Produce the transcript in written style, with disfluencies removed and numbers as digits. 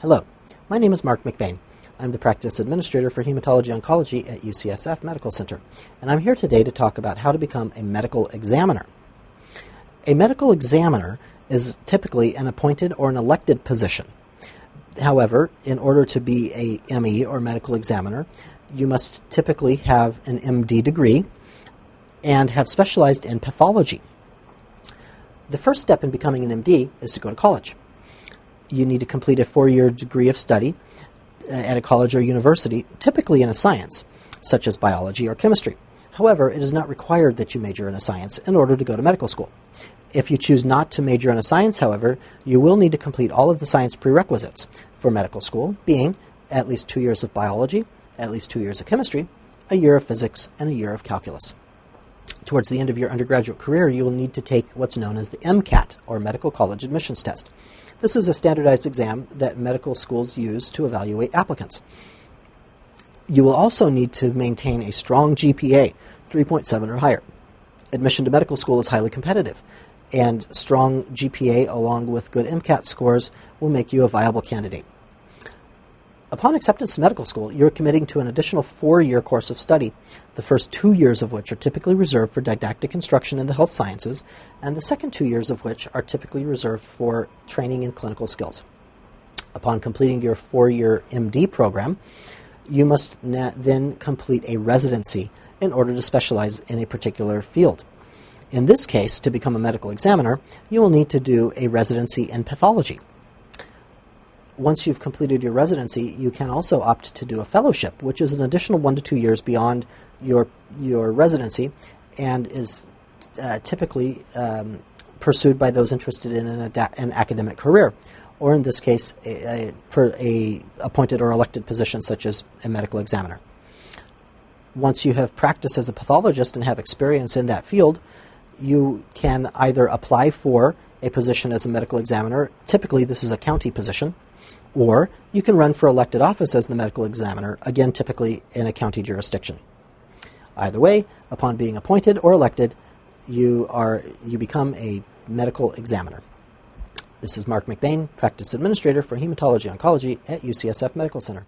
Hello, my name is Mark McBain. I'm the practice administrator for hematology oncology at UCSF Medical Center, and I'm here today to talk about how to become a medical examiner. A medical examiner is typically an appointed or an elected position. However, in order to be a ME or medical examiner, you must typically have an MD degree and have specialized in pathology. The first step in becoming an MD is to go to college. You need to complete a 4-year degree of study at a college or university, typically in a science, such as biology or chemistry. However, it is not required that you major in a science in order to go to medical school. If you choose not to major in a science, however, you will need to complete all of the science prerequisites for medical school, being at least 2 years of biology, at least 2 years of chemistry, a year of physics, and a year of calculus. Towards the end of your undergraduate career, you will need to take what's known as the MCAT, or Medical College Admissions Test. This is a standardized exam that medical schools use to evaluate applicants. You will also need to maintain a strong GPA, 3.7 or higher. Admission to medical school is highly competitive, and strong GPA along with good MCAT scores will make you a viable candidate. Upon acceptance to medical school, you're committing to an additional 4-year course of study, the first 2 years of which are typically reserved for didactic instruction in the health sciences, and the second 2 years of which are typically reserved for training in clinical skills. Upon completing your 4-year MD program, you must then complete a residency in order to specialize in a particular field. In this case, to become a medical examiner, you will need to do a residency in pathology. Once you've completed your residency, you can also opt to do a fellowship, which is an additional 1 to 2 years beyond your residency and is typically pursued by those interested in an academic career, or in this case, a appointed or elected position such as a medical examiner. Once you have practiced as a pathologist and have experience in that field, you can either apply for a position as a medical examiner. Typically, this is a county position. Or you can run for elected office as the medical examiner, again typically in a county jurisdiction. Either way, upon being appointed or elected, you become a medical examiner. This is Mark McBain, practice administrator for hematology oncology at UCSF Medical Center.